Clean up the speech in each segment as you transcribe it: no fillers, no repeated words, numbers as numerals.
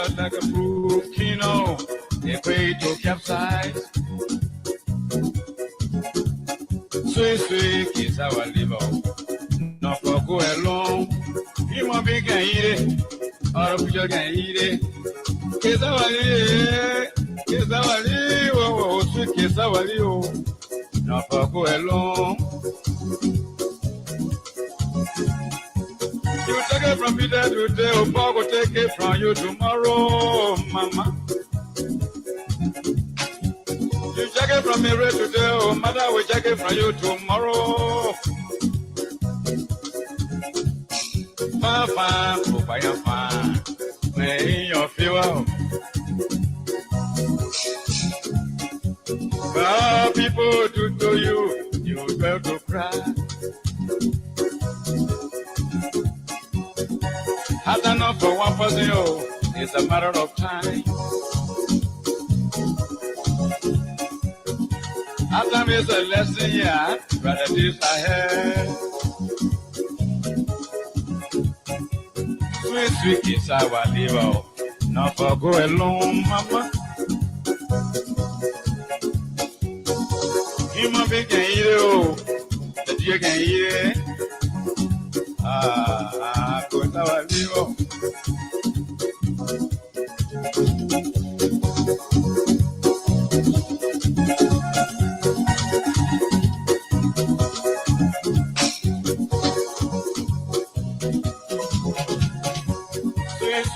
just like a volcano, a way to capsize. Sweet, sweet kiss our liver. No for go along. You want big and eat it, or if you can eat it. Kiss our liver, kiss our liver, oh, sweet kiss our liver. No for go along. You take it from Peter today, or Paul will take it from you tomorrow, mama. You take it from me right today, or mother will take it from you tomorrow. Fine, fine, oh, fine, may your fever. Well, people do to you, you will to cry. Hard enough for one person, oh, it's a matter of time. After is a lesson, yeah, but it is ahead. Sweet, sweet kiss our liver, not for go alone, mama. Human being can eat it, oh, the deer can eat it. Go to our liver.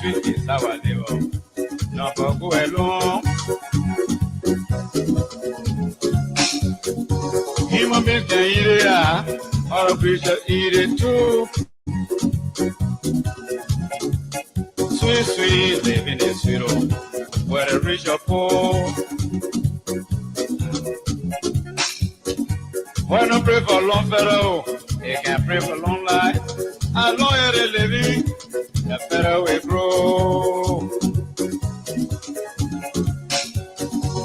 Sweet is our liver, no for go alone. Human beings can eat it, or a creature eat it too. Sweet, sweet, living in sweet, where the rich or poor. When I pray for long fellow, they can pray for long life. As long as they're living, the better we grow.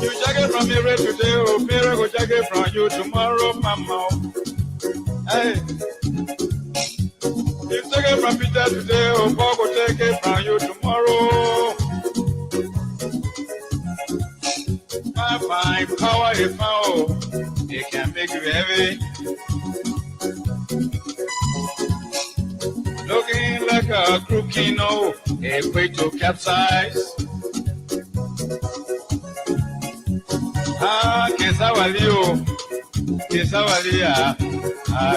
You check it from me right today, oh, Mira go check it from you tomorrow, mama. Hey, you take it from Peter today, oh, Paul go take it from you tomorrow. Fine, power is power, it can make you heavy. Looking like a crookino, a way to capsize. Kesawalia,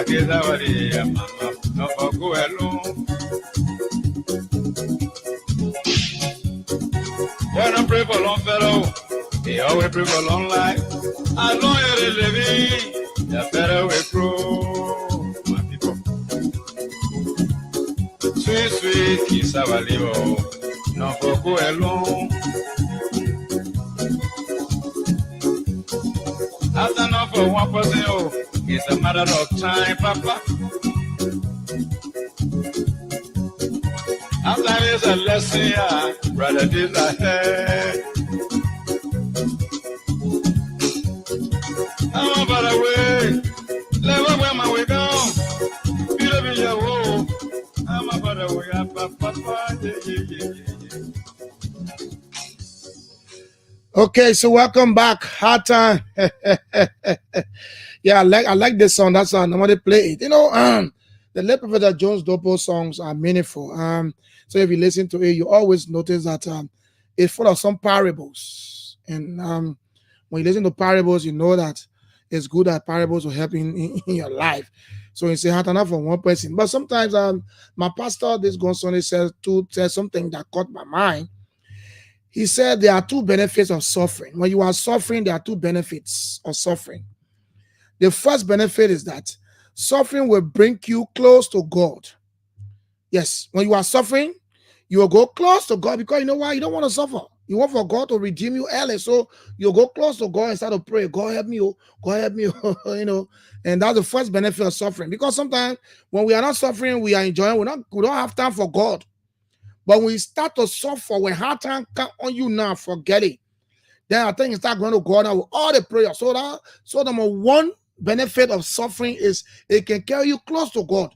Kesawalia, mama, no for go alone. When I pray for long fellow, they always pray for long life. As long as they living, the better we grow, my people. Sweet, sweet, Kesawalia, no for go alone. That's enough for one person, oh, it's a matter of time, Papa. After it's a lesson, yeah, brother, this ahead. I'm about the way, let me where my way down. Be your woe. I'm about the way up, Papa. Okay, so welcome back. Hard time. Yeah, I like this song. That's how I normally play it. You know, the late Prophet Jones Dopo songs are meaningful. So if you listen to it, you always notice that it's full of some parables. And when you listen to parables, you know that it's good that parables will help in your life. So you say hard enough for one person. But sometimes my pastor this gone Sunday says something that caught my mind. He said there are two benefits of suffering. When you are suffering, there are two benefits of suffering. The first benefit is that suffering will bring you close to God. Yes, when you are suffering, you will go close to God because you know why? You don't want to suffer. You want for God to redeem you early. So you'll go close to God and start to pray. God help me, oh, God help me, oh, you know. And that's the first benefit of suffering. Because sometimes when we are not suffering, we are enjoying. We don't have time for God. But when you start to suffer, when hard time come on you now, forget it. Then I think you start going to God now with all the prayers. So number one benefit of suffering is it can carry you close to God.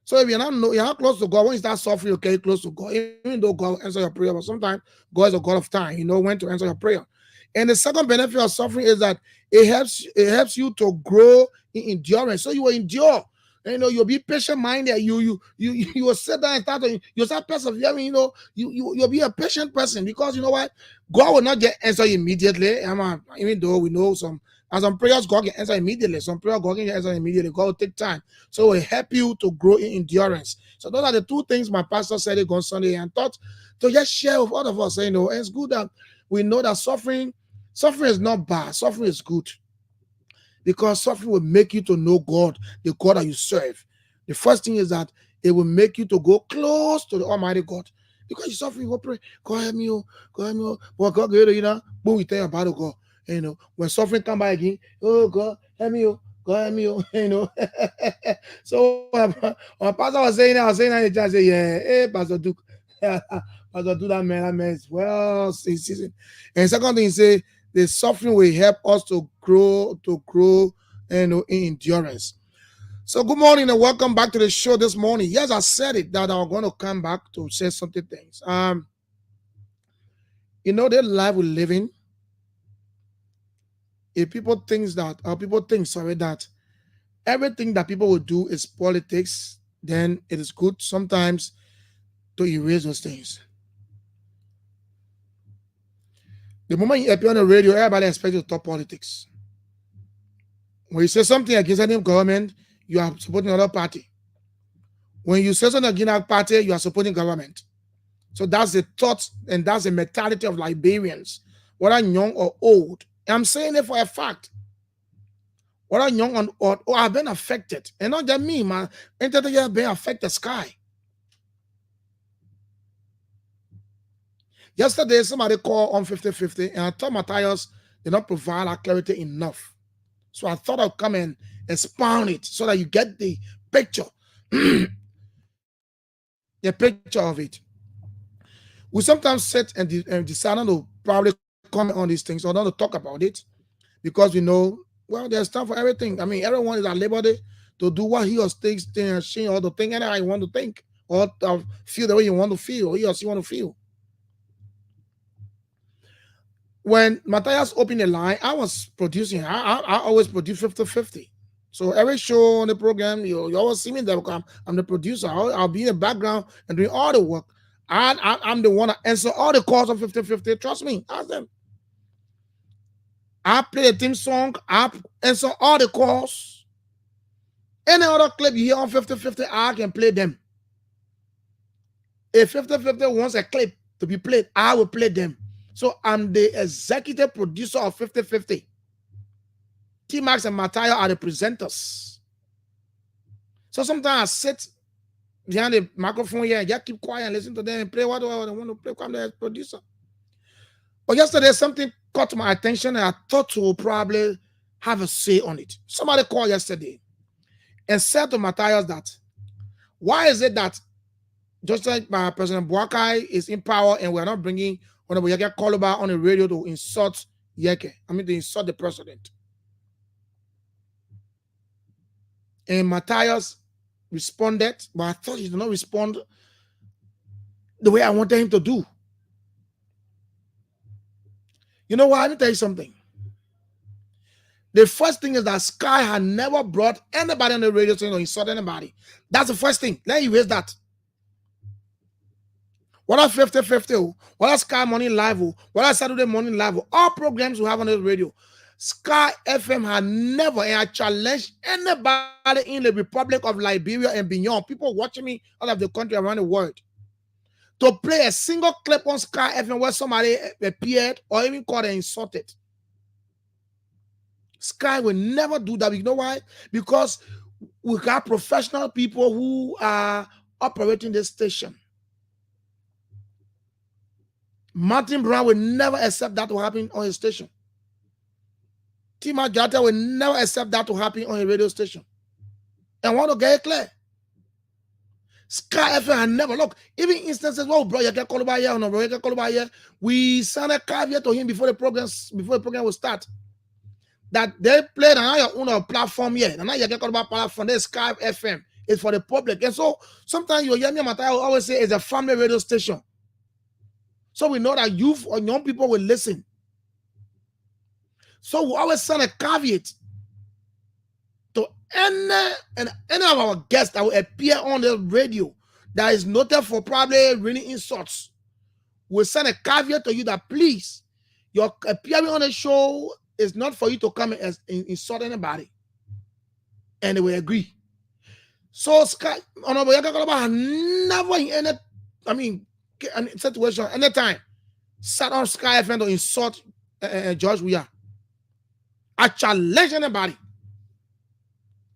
So if you're not close to God, when you start suffering, you get close to God, even though God will answer your prayer. But sometimes God is a God of time. You know when to answer your prayer. And the second benefit of suffering is that it helps you to grow in endurance. So you will endure. And, you'll be patient minded. You will sit down and you'll start persevering. You'll be a patient person because you know what, God will not get answer immediately. Even though we know some prayers God can answer immediately, some prayer God can answer immediately. God will take time. So it will help you to grow in endurance. So those are the two things my pastor said it on Sunday and thought to just share with all of us. It's good that we know that suffering is not bad. Suffering is good because suffering will make you to know God, the God that you serve. The first thing is that it will make you to go close to the Almighty God. Because you're suffering, you go pray, God help me, God help me. Well, God, boom, you tell you about God. When suffering come by again, oh God, help me, God help me. So when Pastor was saying that in the church, say, yeah, hey, Pastor Duke. Pastor Duke, that man is well seasoned. And second thing, he say, the suffering will help us to grow in endurance. So good morning and welcome back to the show this morning. Yes, I said it that I'm going to come back to say something things. The life we live in, if people think that everything that people will do is politics, then it is good sometimes to erase those things. The moment you appear on the radio, everybody expects you to talk politics. When you say something against any government, you are supporting another party. When you say something against a party, you are supporting government. So that's the thought and that's the mentality of Liberians, whether young or old. And I'm saying it for a fact. Whether young or old, I've been affected. And not just me, man. Entity have been affected, Sky. Yesterday, somebody called on 50/50, and I told Matthias did not provide our clarity enough. So I thought I'd come and expound it so that you get the picture. The picture of it. We sometimes sit and decide not to probably comment on these things or not to talk about it because we know, well, there's time for everything. I mean, everyone is at liberty to do what he or she or to think anyhow you want to think or to feel the way you want to feel or he or she want to feel. When Matthias opened the line, I was producing. I always produce 50/50. So every show on the program, you always see me there because I'm the producer. I'll be in the background and doing all the work. I'm the one that answer all the calls on 50/50. Trust me, ask them. I play a theme song. I answer all the calls. Any other clip you hear on 50/50, I can play them. If 50/50 wants a clip to be played, I will play them. So I'm the executive producer of 50/50. T-Max and Matthias are the presenters. So sometimes I sit behind the microphone here and just keep quiet and listen to them and play what I want to play. I'm the producer. But yesterday something caught my attention and I thought to probably have a say on it. Somebody called yesterday and said to Matthias that, why is it that just like President Boakai is in power and we're not bringing Honorable Yeke Koluba on the radio to insult Yeke? I mean, to insult the president. And Matthias responded, but I thought he did not respond the way I wanted him to do. You know what? Let me tell you something. The first thing is that Sky had never brought anybody on the radio to insult anybody. That's the first thing. Let me erase that. What are 50/50? What are Sky Morning Live? What are Saturday Morning Live? All programs we have on the radio. Sky FM had never, and I challenge anybody in the Republic of Liberia and beyond, people watching me out of the country around the world, to play a single clip on Sky FM where somebody appeared or even called and insulted. Sky will never do that. You know why? Because we got professional people who are operating this station. Martin Brown will never accept that to happen on his station. Tima Jata will never accept that to happen on a radio station. And want to get it clear. Sky FM had never, look, even instances where bro Yeke Koluba here or no bro Yeke Koluba here, we sent a caveat to him before the program will start. That they played on your own platform here. And now Yeke Koluba platform, there's Sky FM. It's for the public. And so sometimes you hear me, I always say it's a family radio station. So we know that youth or young people will listen. So we always send a caveat to any of our guests that will appear on the radio that is noted for probably reading insults. We'll send a caveat to you that please, your appearing on the show is not for you to come and insult anybody. And they will agree. So Sky, Honorable Yaka Koloba never in any, situation, anytime, sat on Sky FM to insult George Weah. I challenge anybody.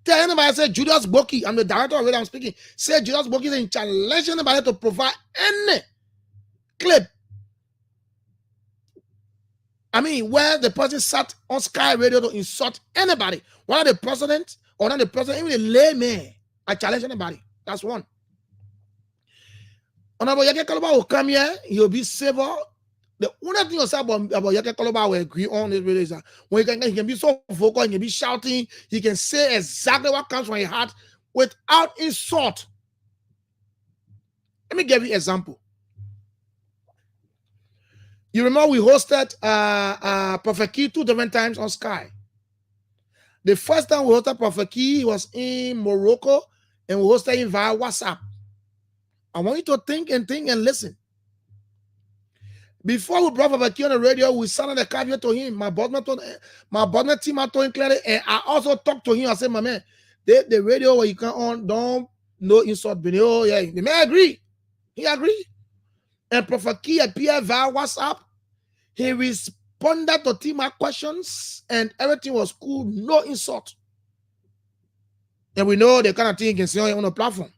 Tell anybody, say Julius Boki, I'm the director of it, I'm speaking. Say Julius Boki is challenge anybody to provide any clip. Where the person sat on Sky Radio to insult anybody, whether the president or not the president, even the layman. I challenge anybody. That's one. Honorable Yake Koloba will come here, he'll be civil. The only thing you say about Yake Koloba will agree on is really that when he can be so vocal, he can be shouting, he can say exactly what comes from his heart without insult. Let me give you an example. You remember we hosted Prophet Key 2 different times on Sky. The first time we hosted Prophet Key was in Morocco, and we hosted him via WhatsApp. I want you to think and listen. Before we brought Prophet Key on the radio, we sent a caveat to him. My partner team I told him clearly, and I also talked to him. I said, my man, the radio where you come on, don't no insult video. Yeah, the man agree. He agreed. And Prophet Key appeared via WhatsApp. He responded to team questions, and everything was cool, no insult. And we know the kind of thing you can see on the platform.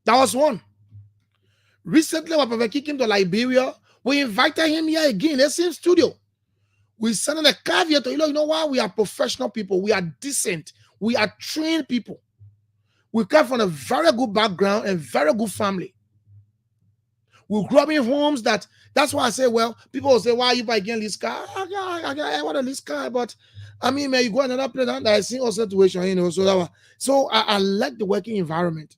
That was one. Recently, when Prophet Key came to Liberia, we invited him here again, the same studio. We sent a caveat to you know why? We are professional people. We are decent. We are trained people. We come from a very good background and very good family. We grew up in homes that's why I say, well, people will say, why are you buying this car? I want a this car, but man, you go another place and I see all situation, so I like the working environment.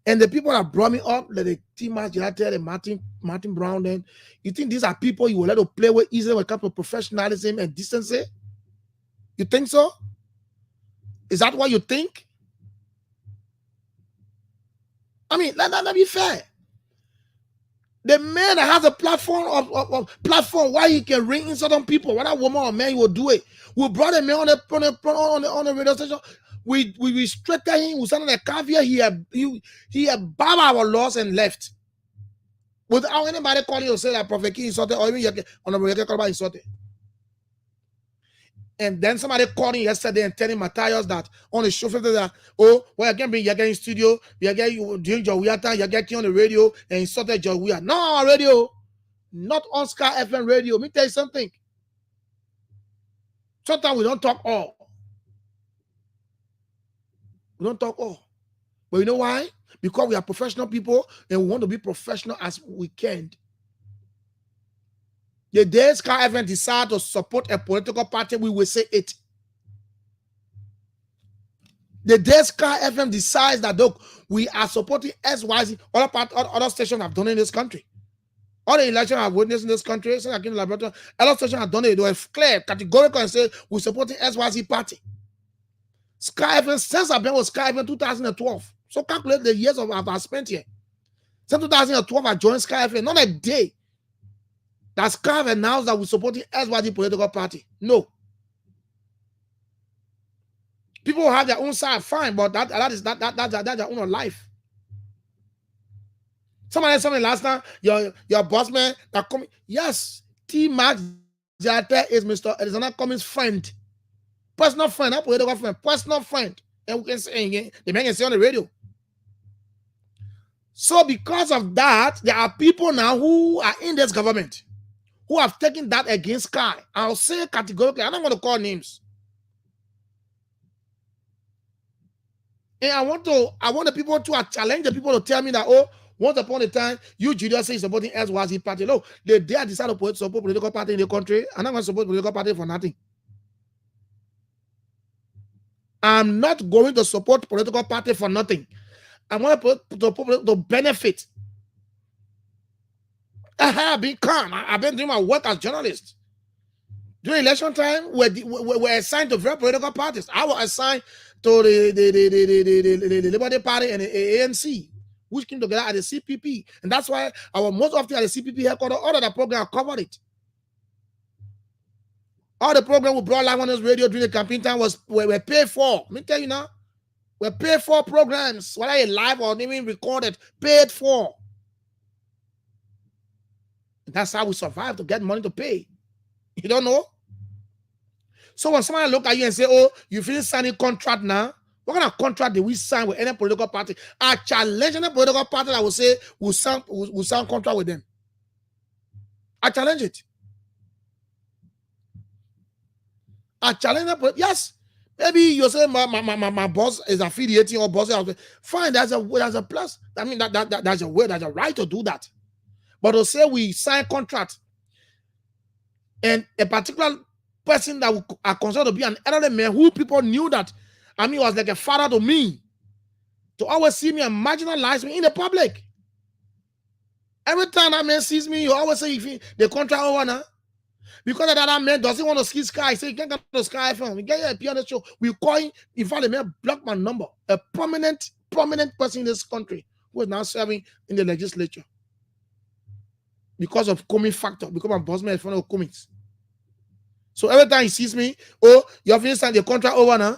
And the people that brought me up, like the T-Max United and Martin Brown, then you think these are people you will let to play with easily when it comes to professionalism and decency? You think so? Is that what you think? Let be fair. The man that has a platform why he can ring in certain people, whether woman or man, he will do it. We brought a man on the radio station. We restricted him. We sent a caveat. He had bound our laws and left without anybody calling you say that Prophet Key insulted or even Honorable Yake Koloba insulted. And then somebody called him yesterday and telling Matthias that on the show that, you can bring Yake in studio, you doing George Weah time, Yake on the radio and insulted George Weah. No, on radio, not on Sky FM radio. Let me tell you something. Sometimes we don't talk all. We don't talk all. But you know why? Because we are professional people and we want to be professional as we can. The day Sky FM decide to support a political party, we will say it. The day Sky FM decides that, look, we are supporting SYZ, other stations have done in this country. All the elections I've witnessed in this country, so other stations have done it. They were clear, categorical, and say we're supporting SYZ party. Sky FM, since I've been with Sky FM 2012. So calculate the years I've spent here. Since 2012, I joined Sky FM. Not a day that Sky FM announced that we're supporting SYZ political party. No. People have their own side, fine, but that's their own life. Somebody told me last time, your boss man that come. Yes, T-Max Jate is Mr. Alexander Cummings' friend. Personal friend, not political friend, personal friend. And we can say the man can say on the radio. So because of that, there are people now who are in this government who have taken that against Sky. I'll say categorically, I don't want to call names. And I want the people to challenge the people to tell me that, once upon a time, you Julius say supporting SYZ party. No, they dare decide to support political party in the country. I'm not going to support political party for nothing. I'm not going to support political party for nothing. I want to benefit. I have been calm. I've been doing my work as journalist. During election time, we're assigned to various political parties. I was assigned to the Liberty Party and the ANC, which came together at the CPP. And that's why I was most often at the CPP headquarters. All of the program I covered it. All the program we brought live on this radio during the campaign time were paid for. Let me tell you now. We're paid for programs, whether it's live or even recorded, paid for. And that's how we survive, to get money to pay. You don't know? So when somebody look at you and say, oh, you finish signing contract now, what kind of contract did we sign with any political party? I challenge any political party that will say we'll sign contract with them. I challenge it. I challenge them. Yes, maybe you say my boss is affiliating or boss. Fine, that's a plus. I mean that's a way, that's a right to do that. But to say we sign contract and a particular person that are considered to be an elderly man who people knew that, I mean, was like a father to me, to always see me and marginalize me in the public. Every time that man sees me, you always say the contract over now. Because that man doesn't want to see Sky. Say, you can't get to Sky FM. We get here appear on the show. We call him, in fact, the man blocked my number. A prominent person in this country who is now serving in the legislature. Because of coming factor, because my boss man is front of commits. So every time he sees me, oh, you have finished the contract over now.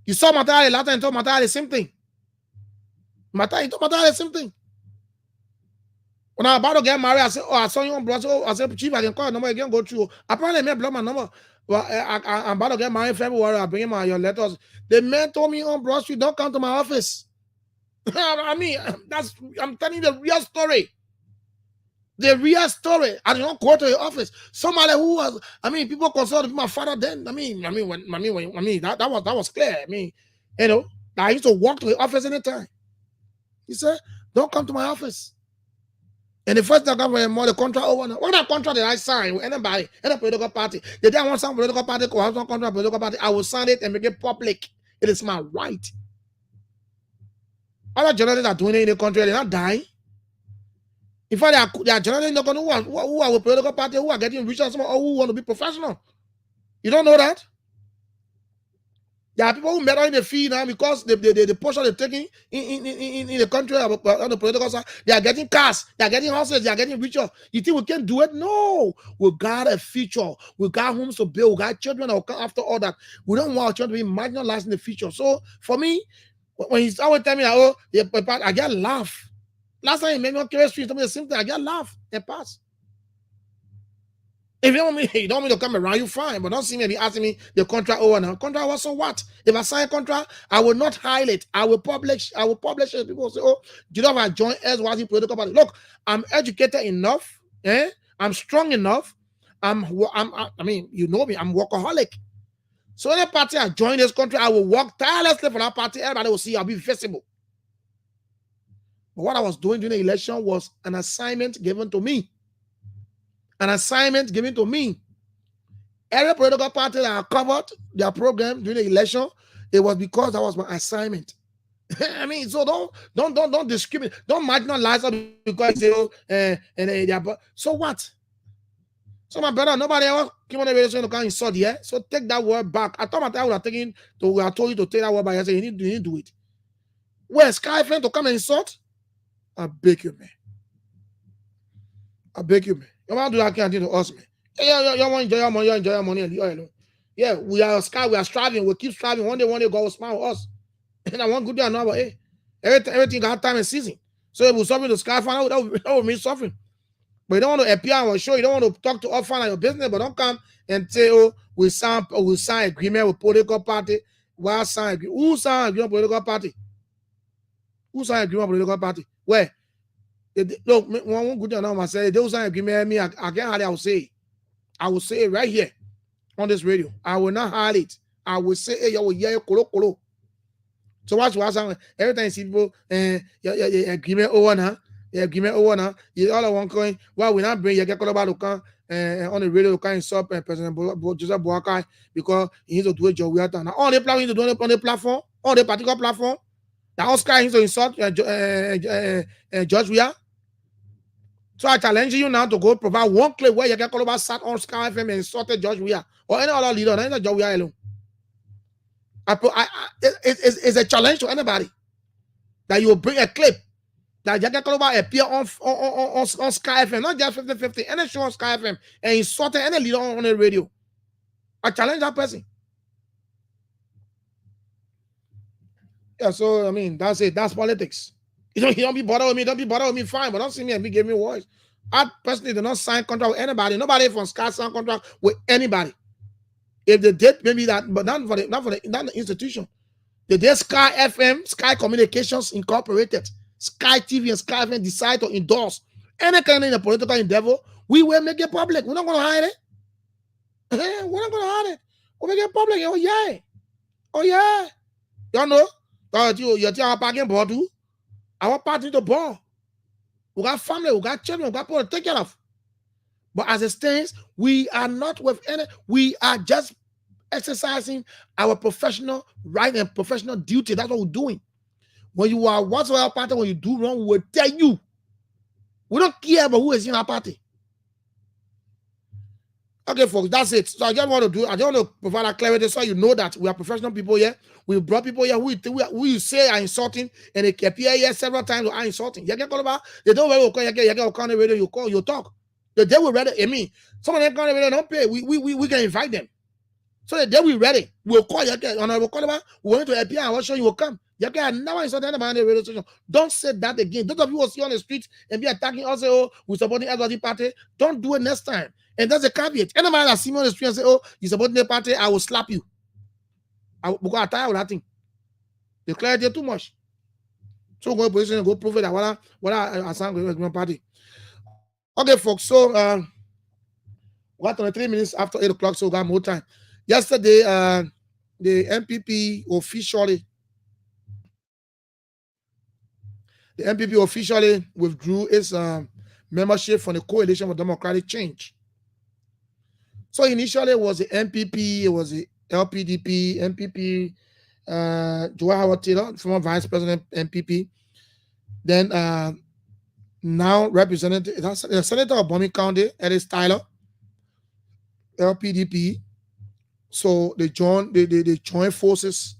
You saw Matari last time and told Matari the same thing. Matari told Matari the same thing. When I'm about to get married, I said, oh, I saw you on block. Oh, I said, Chief, I can call your number again, go through. Apparently, may block my number. Well, I'm about to get married in February. I'll bring your letters. The man told me on Broad Street, don't come to my office. I mean, I'm telling you the real story. The real story. I did not go to your office. Somebody who was, I mean, people considered my father then. That was clear. I mean, you know, I used to walk to the office anytime. He said, don't come to my office. And the first time I got more the contract over. What that contract did I sign with anybody, any political party? The day I want some political party to have some contract with political party, I will sign it and make it public. It is my right. Other journalists are doing it in the country, they're not dying. In fact, there are journalists who are with political party, who are getting rich and some, or who want to be professional. You don't know that? There are people who meddle in the field now because the portion they're taking in the country on the political side, they are getting cars, they are getting houses, they are getting richer. You think we can do it? No. We got a future. We got homes to build. We got children that will come after all that. We don't want our children to be marginalized in the future. So for me, when he's always telling me, oh, I get laugh. Last time he made me on Carey Street, told me the same thing. I get laugh and pass. If you don't want me to come around, you fine. But don't see me be asking me the contract over now. Contract was so what? If I sign a contract, I will not hide it. I will publish it. People say, oh, do you know if I join SYZ political party? Look, I'm educated enough. I'm strong enough. I mean, you know me, I'm workaholic. So any party I join this country, I will work tirelessly for that party. Everybody will see I'll be visible. But what I was doing during the election was an assignment given to me. An assignment given to me. Every political party that I covered their program during the election, it was because that was my assignment. I mean, so don't discriminate, don't marginalize them because so what? So my brother, nobody ever came on the radio to come insult here. So take that word back. I thought my time would have taken to. I told you to take that word back. I said you need to do it. Where Sky friend to come and insult? I beg you, man. I beg you, man. You want to do that kind of thing to us, man. You want to enjoy your money, you enjoy your money. Yeah, we are Sky, we are striving, we keep striving. One day God will smile on us. And I want good day another, hey, everything got time and season. So if we suffer to Sky fan, that would mean suffering. But you don't want to appear on our show, you don't want to talk to us fan your business, but don't come and say, oh, we sign agreement with political party. Why sign agreement? Who sign agreement with political party? Who sign agreement with political party? Where? Look, one good thing I say, they will sign agreement me. I can't hardly. I will say it right here on this radio. I will not hide it. I will say, hey, you will hear kolo. So watch what I'm every time you see people agreement over now. Yeah, give me over now. You all I want coin. Why we not bring you get about Lukan on the radio kind stop and President Joseph Boakai because he needs to do a job we are done. All the platform to do it on the platform, on the particular platform. The Oscar needs to insult George Weah. So I challenge you now to go provide one clip where you get called about sat on Sky FM and insulted George Weah or any other leader, not George Weah alone. It's a challenge to anybody that you will bring a clip that Jackie Koloba appear on Sky FM, not just 50-50, any show on Sky FM, and insulted any leader on the radio. I challenge that person. Yeah, so I mean, that's it. That's politics. You don't be bothered with me. Don't be bothered with me. Fine, but don't see me and be give me voice. I personally do not sign contract with anybody. Nobody from Sky sign contract with anybody. If they did, maybe that, but not for the institution. The day Sky FM, Sky Communications Incorporated, Sky TV and Sky FM decide to endorse any kind of political endeavor, we will make it public. We're not going to hide it. We're not going to hide it. We'll make it public. Oh, yeah. Oh, yeah. You know? You're parking board too. Our party to ball. We got family, we got children, we got people to take care of. But as it stands, we are not with any, we are just exercising our professional right and professional duty. That's what we're doing. When you are whatsoever party, when you do wrong, we will tell you. We don't care about who is in our party. Okay, folks, that's it. So I just want to provide a clarity so you know that we are professional people here. We brought people here who you say are insulting, and they appear here several times are insulting. You get called about, they don't really call, you get on the radio, you call, you talk. The day we're ready, I mean, some of them call the radio, don't pay. We can invite them. So the day we're ready, we'll call you again. We'll call about, we want to appear, I will show you will come. You can never insult anybody on the radio station. Don't say that again. Those of you who see on the street and be attacking us, say, oh, we're supporting everybody party. Don't do it next time. And that's a caveat. Anybody that see me on the street and say, oh, you supporting the party, I will slap you. Because I'm tired of that thing. The clarity too much. So go to position and go prove it that what I sang with my party. Okay, folks. So we got 23 minutes after 8 o'clock, so we got more time. Yesterday, the MPP officially withdrew its membership from the Coalition for Democratic Change. So initially it was the MPP, it was the LPDP, MPP, Joel Howard Taylor, former Vice President MPP. Then now represented the Senator of Bombing County, Ellis Tyler, LPDP. So they joined forces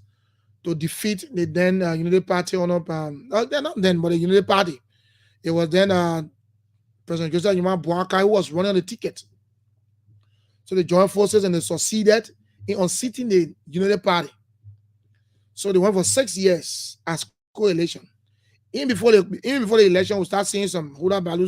to defeat the then Unity Party on up. Not then, but the Unity Party. It was then President Joseph Boakai who was running on the ticket. So they joined forces and they succeeded in unseating the Unity Party. So they went for 6 years as coalition. Even before the election, we start seeing some Huda Balu,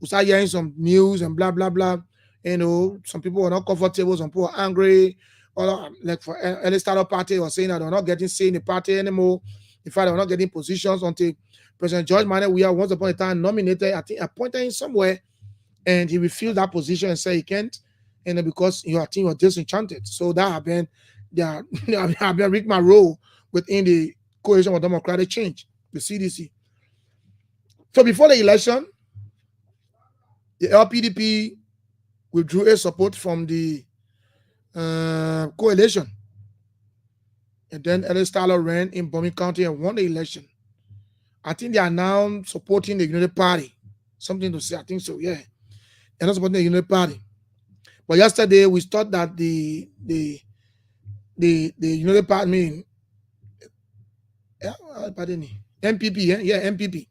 we start hearing some news and blah blah blah. You know, some people were not comfortable, some people were angry. Or like for any startup party, was saying that they're not getting say in the party anymore. In fact, they're not getting positions until President George Manneh Weah once upon a time nominated, I think appointed him somewhere, and he refused that position and said he can't. And because your team was disenchanted. So that have been Rick Monroe within the Coalition for Democratic Change, the CDC. So before the election, the LPDP withdrew its support from the coalition. And then Ellis Tyler ran in Bombing County and won the election. I think they are now supporting the Unity Party. Something to say, I think so, yeah. They're not supporting the Unity Party. But yesterday we thought that the Unity Party, MPP, MPP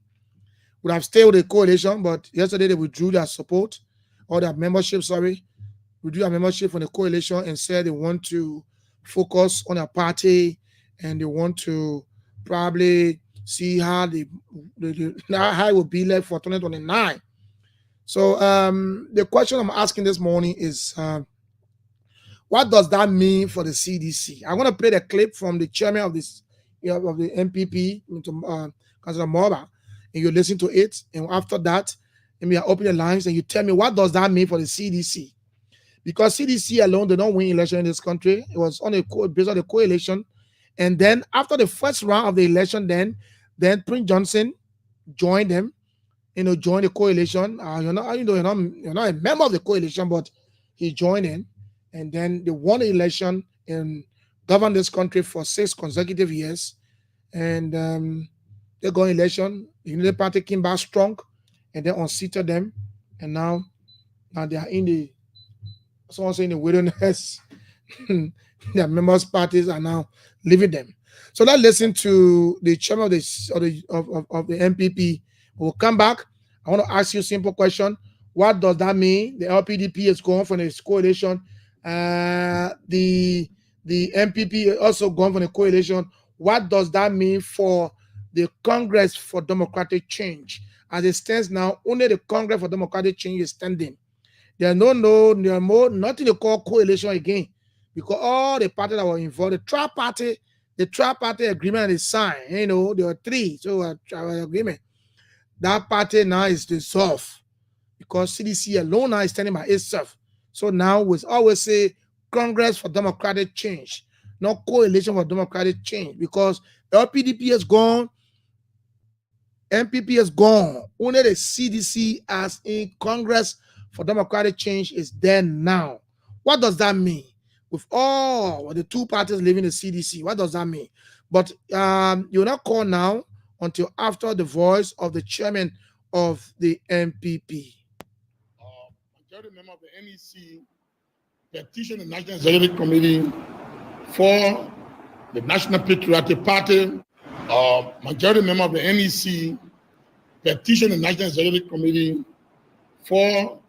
would have stayed with the coalition, but yesterday they withdrew their support or their membership, withdrew their membership from the coalition and said they want to focus on their party and they want to probably see how how it will be like for 2029. So the question I'm asking this morning is, what does that mean for the CDC? I'm going to play the clip from the chairman of the MPP, Councilor Moba, and you listen to it. And after that, I open the lines and you tell me what does that mean for the CDC? Because CDC alone did not win election in this country. It was on based on the coalition. And then after the first round of the election, then Prince Johnson joined them. join the coalition. You're not a member of the coalition, but he joined in, and then they won the election and governed this country for 6 consecutive years. And they got election. The Unity Party came back strong, and then unseated them, and now they are in the someone saying the wilderness. Their members' parties are now leaving them. So let's listen to the chairman of the MPP. We'll come back. I want to ask you a simple question. What does that mean? The LPDP is gone from the coalition. The MPP also gone from the coalition. What does that mean for the Congress for Democratic Change? As it stands now, only the Congress for Democratic Change is standing. There's nothing to call coalition again, because all the parties that were involved, the tri-party agreement is signed. There were 3, so agreement. That party now is dissolved because CDC alone now is standing by itself. So now we always say Congress for Democratic Change, not Coalition for Democratic Change, because LPDP is gone, MPP is gone. Only the CDC as in Congress for Democratic Change is there now. What does that mean? With all the 2 parties leaving the CDC, what does that mean? But you're not called now until after the voice of the chairman of the MPP. Majority member of the NEC petitioned the National Executive Committee for the National Patriotic Party. Majority member of the NEC petitioned the National Executive Committee for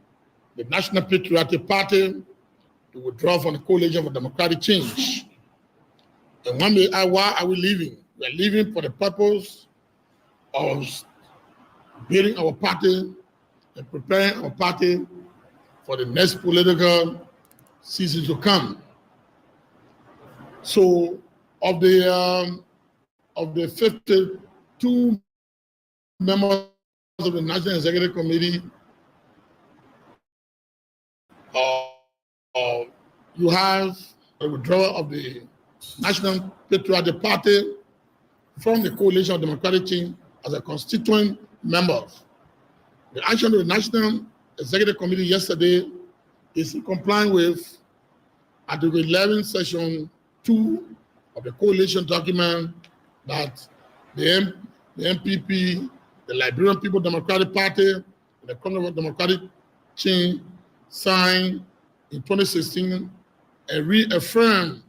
the National Patriotic Party to withdraw from the Coalition for Democratic Change. And one may ask, why are we leaving? We're leaving for the purpose of building our party and preparing our party for the next political season to come. So of the 52 members of the National Executive Committee, you have a withdrawal of the National Patriotic Party from the Coalition of Democratic Change as a constituent member. The action of the National Executive Committee yesterday is in compliance with Article 11, Section 2 of the coalition document that the MPP, the Liberian People Democratic Party, and the Congress of Democratic Change signed in 2016 and reaffirmed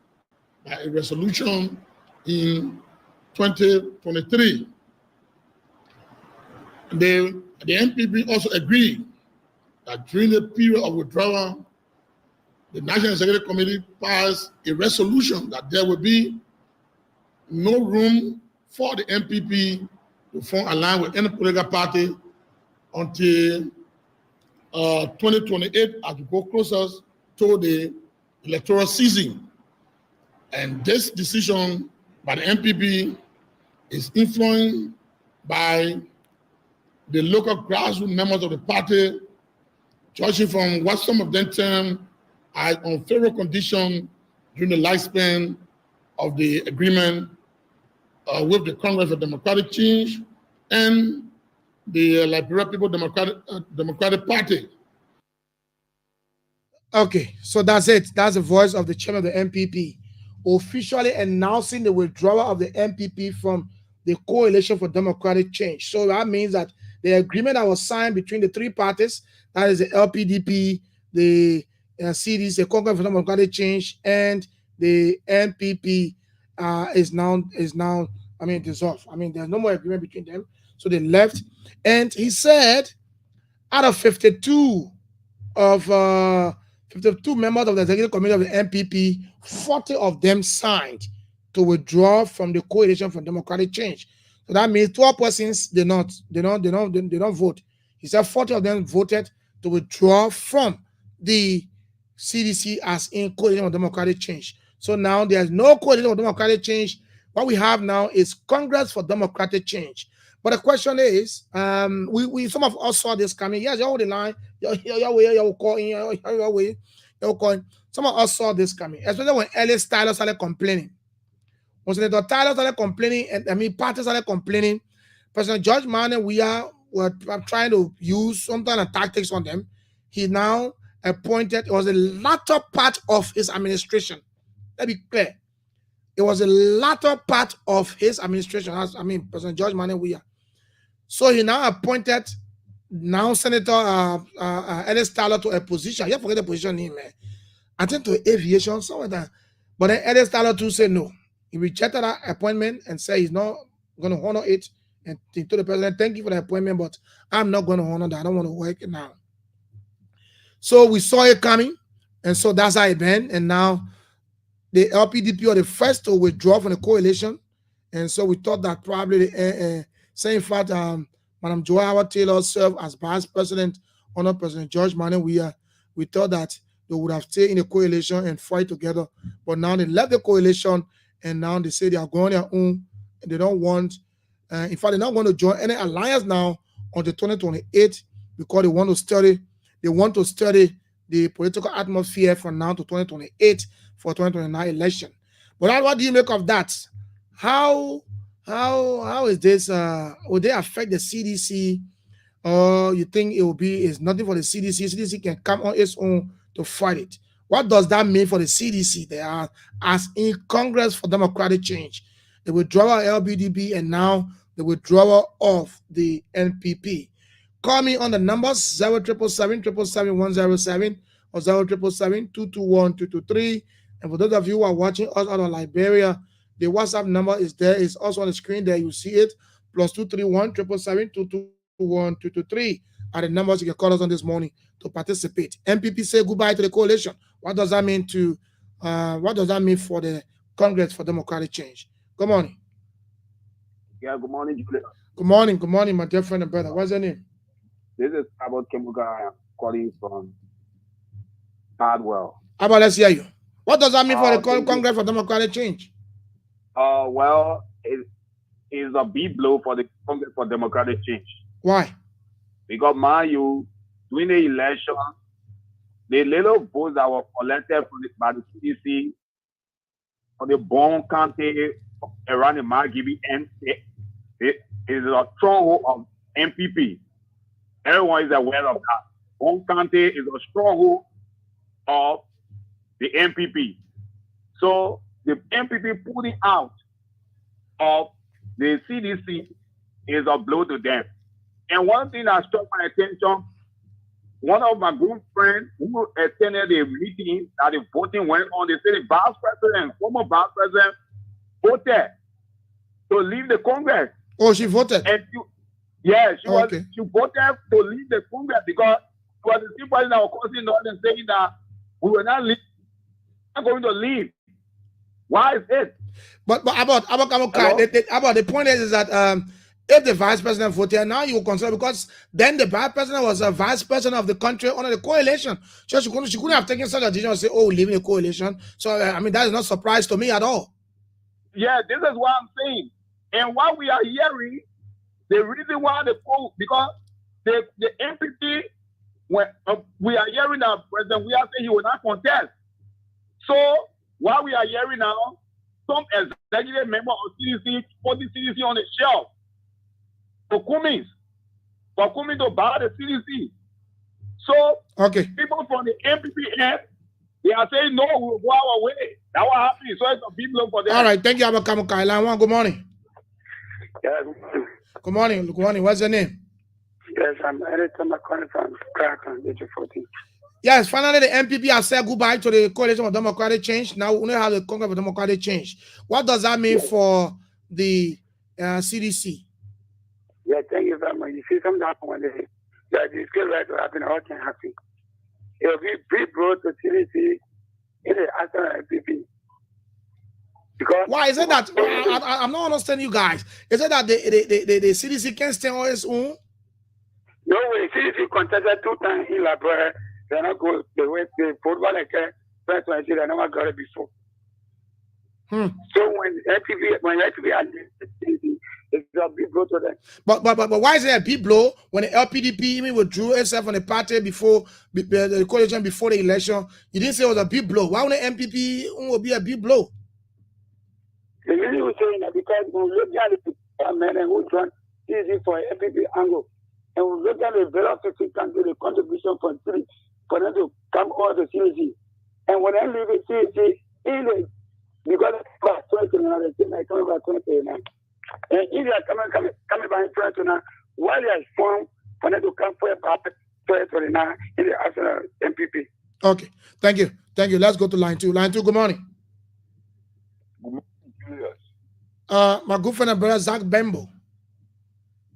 by a resolution in 2023. The MPP also agreed that during the period of withdrawal, the National Executive Committee passed a resolution that there will be no room for the MPP to form alliance with any political party until 2028, as we go closer to the electoral season. And this decision by the MPP is influenced by the local grassroots members of the party, judging from what some of them term as unfavorable conditions during the lifespan of the agreement with the Congress for Democratic Change and the Liberian People Democratic Party. Okay, so that's it. That's the voice of the chairman of the MPP, officially announcing the withdrawal of the MPP from the Coalition for Democratic Change. So that means that the agreement that was signed between the 3 parties, that is the LPDP, the CDC, the Congress for Democratic Change, and the MPP, is now dissolved. There's no more agreement between them. So they left. And he said, out of 52 members of the executive committee of the MPP, 40 of them signed to withdraw from the Coalition for Democratic Change. So that means 12 persons they don't vote. He said 40 of them voted to withdraw from the CDC as in Coalition for Democratic Change. So now there's no Coalition for Democratic Change. What we have now is Congress for Democratic Change. But the question is, we some of us saw this coming. Yes, you're on the line. You're calling. Some of us saw this coming, especially when Ellis Tyler started complaining. When Senator Tyler started complaining, and parties started complaining, President George Manning were trying to use some kind of tactics on them, he now appointed, it was the latter part of his administration. Let me be clear. It was the latter part of his administration. President George Manneh Weah. So he now appointed now Senator Ellis Tyler to a position. You forget the position name, man. I think to aviation, somewhere that. But then Ellis Tyler too said no. He rejected that appointment and said he's not going to honor it. And he told the president, thank you for the appointment, but I'm not going to honor that. I don't want to work it now. So we saw it coming. And so that's how it went. And now the LPDP are the first to withdraw from the coalition. And so we thought that probably, say in fact, Madam Joy Howard Taylor served as vice president under President George Manneh Weah. We thought that they would have stayed in the coalition and fight together. But now they left the coalition and now they say they are going their own and they don't want, in fact, they're not going to join any alliance now on the 2028 because they want to study the political atmosphere from now to 2028 for 2029 election. But what do you make of that? How is this? Will they affect the CDC? Or you think it's nothing for the CDC? CDC can come on its own to fight it. What does that mean for the CDC? They are as in Congress for Democratic Change. The withdrawal of LBDB and now the withdrawal of the NPP. Call me on the numbers 0777-777-107 or 0777-221-223. And for those of you who are watching us out of Liberia, the WhatsApp number is there. It's also on the screen there. You see it. +231-777-221-223 are the numbers you can call us on this morning to participate. NPP say goodbye to the coalition. What does that mean for the Congress for Democratic Change? Good morning. Yeah, good morning, Julius. Good morning, my dear friend and brother. What's your name? This is Abot Kemuga calling from Hardwell. Abba, let's hear you. What does that mean for the Congress for Democratic Change? Well, it is a big blow for the Congress for Democratic Change. Why? Because during the election, the little votes that were collected by the CDC for the Bon County around the Margibi, and it is a stronghold of NPP. Everyone is aware of that. Bon County is a stronghold of the NPP. So the NPP pulling out of the CDC is a blow to them. And one thing that struck my attention, one of my good friends who attended the meeting that the voting went on, they said the former vice president, voted to leave the Congress. Oh, she voted? And she voted to leave the Congress because it was the same person that was causing noise and saying that we were not going to leave. Why is it? But about the point is that if the vice president voted, now you will consider, because then the vice president was a vice president of the country under the coalition. So she couldn't have taken such a decision and say, oh, leaving the coalition. So, that is not a surprise to me at all. Yeah, this is what I'm saying. And what we are hearing, the reason why because the NPP, when we are hearing that President Weah say he will not contest. So what we are hearing now, some executive member of CDC put the CDC on the shelf for Cummings to buy the CDC. So people from the NPP end, they are saying no, we will go our way. That will happen. So it's a big blow for them. All right, thank you, Abakamu Kaila. Good morning. Yeah, good morning. What's your name? Yes, I'm Eric McConnell from Kraken, age 14. Yes, finally the NPP has said goodbye to the Coalition for Democratic Change. Now we only have the Congress for Democratic Change. What does that mean for the CDC? Yeah, thank you very much. You see, something happen when the skill right to happen, all can happen. It will be pre-brought to CDC in the after NPP. Because why is it that I'm not understanding you guys? Is it that the CDC can stay on its own? No way. CDC contested 2 times in Liberia. They're not go the way the football like first one, they never got it before. So when NPP had CDC, it's a big blow to them. But why is it a big blow when the LPDP even withdrew itself from the party before the coalition before the election? You didn't say it was a big blow. Why would the NPP will be a big blow? The reason we're saying that because when we look at the men who joined CDC for NPP angle, and we look at the very significant the contribution for them to come on the CDC. And when I leave the CDC, because about 2029, they think I come about 2029. And if they are coming by 2029, while they are formed for them to come for about 2029 in the Arsenal MPP. Okay, thank you. Thank you. Let's go to line 2. Line 2, good morning. Good morning, Julius. My good friend and brother Zach Bembo.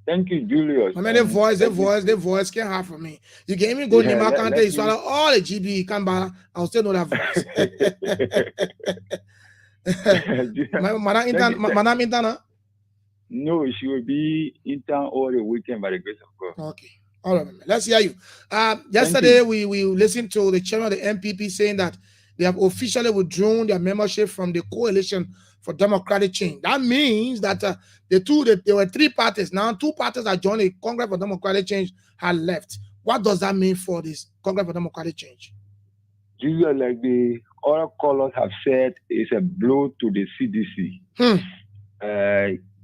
Thank you, Julius. I mean, the voice can't have for me. You can even go to my country, you swallow all the GB, come back, I'll still know that voice. Madam Intana? No, she will be in town all the weekend by the grace of God. Okay. All right, let's hear you. Yesterday, we listened to the chairman of the MPP saying that they have officially withdrawn their membership from the Coalition for Democratic Change. That means that there were 3 parties. Now 2 parties that joined the Congress for Democratic Change had left. What does that mean for this Congress for Democratic Change? Julia, like the other callers have said, it's a blow to the CDC.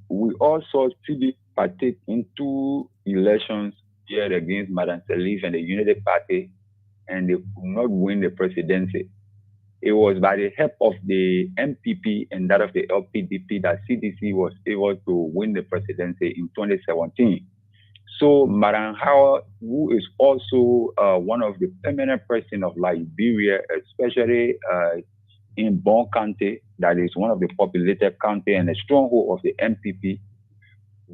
We also CDC partake in 2 elections here against Madam Salif and the Unity Party, and they could not win the presidency. It was by the help of the MPP and that of the LPDP that CDC was able to win the presidency in 2017. So Madam Howard, who is also one of the permanent president of Liberia, especially in Bon County, that is one of the populated county and a stronghold of the MPP,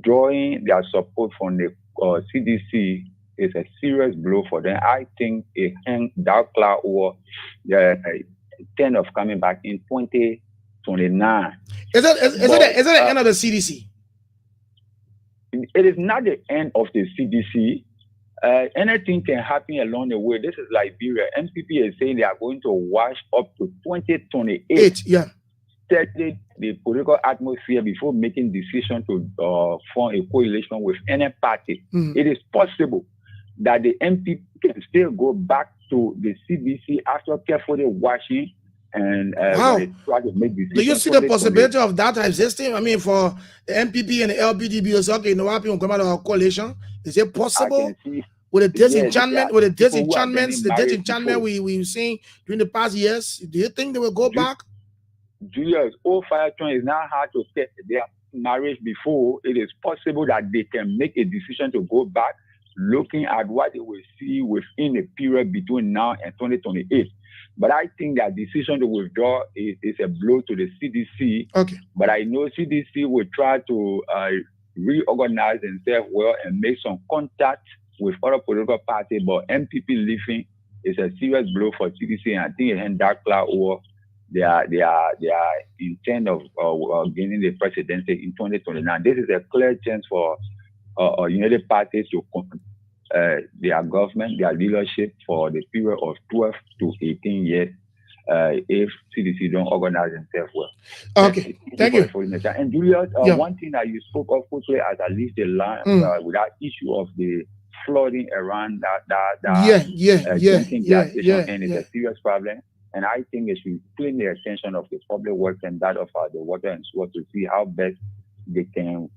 drawing their support from the CDC is a serious blow for them. I think it hangs dark cloud over the intent of coming back in 2029. Is it the end of the CDC? It is not the end of the CDC. Anything can happen along the way. This is Liberia. MPP is saying they are going to wash up to 2028. Yeah. Study the political atmosphere before making decision to form a coalition with any party. It is possible that the MPP can still go back to the CDC after carefully washing and try to make decisions. Do you see the possibility of that existing? I mean, for the MPP and the LPDB, okay, you know what people come out of our coalition? Is it possible? With the disenchantment, the disenchantment we've seen during the past years, do you think they will go back? Julius, Fire-Tron is not hard to set their marriage before. It is possible that they can make a decision to go back, looking at what they will see within a period between now and 2028. But I think that decision to withdraw is a blow to the CDC. Okay. But I know CDC will try to reorganize themselves well and make some contact with other political parties. But MPP leaving is a serious blow for CDC, and I think it has dark cloud over their intent of gaining the presidency in 2029. This is a clear chance for United Parties to their government, their leadership for the period of 12 to 18 years if CDC don't organize themselves well. Okay, thank you. And Julius, one thing that you spoke of quickly as I leave the line with that issue of the flooding around and it's a serious problem. And I think it should claim the attention of the public works and that of the water and sewer to see how best they can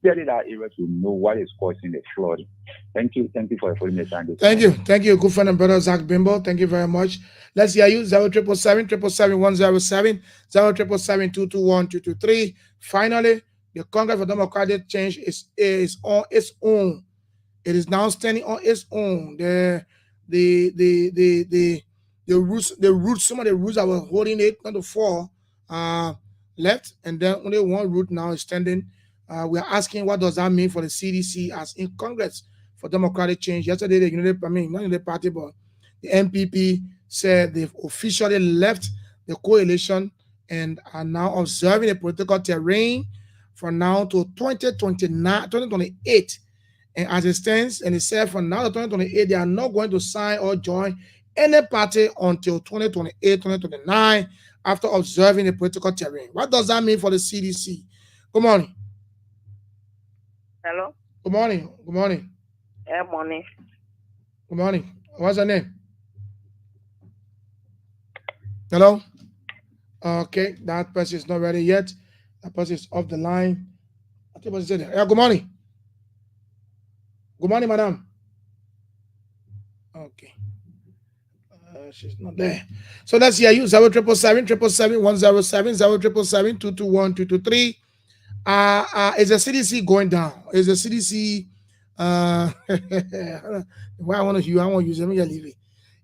study that area to know what is causing the flooding. Thank you for the time. Thank you, good friend and brother Zach Bimbo. Thank you very much. Let's hear you. 0777-777-107, 0777-221-223. Finally, the Congress for Democratic Change is on its own. It is now standing on its own. The roots, some of the roots that were holding it, not the four, left, and then only one root now is standing. We are asking what does that mean for the CDC as in Congress for Democratic Change. Yesterday, not Unity Party, but the MPP said they've officially left the coalition and are now observing the political terrain from now to 2028. And as it stands, and it said from now to 2028, they are not going to sign or join any party until 2028, 2029, after observing the political terrain. What does that mean for the CDC? Good morning. Hello. Good morning. Good morning. Good morning. Good morning. What's your name? Hello? Okay, that person is not ready yet. That person is off the line. I think what's it there? Yeah, good morning. Good Good morning, madam. Okay. She's not there. So let's hear you. 0777 107 221 223. Is the CDC going down? Is the CDC why I want to use them? Leave it.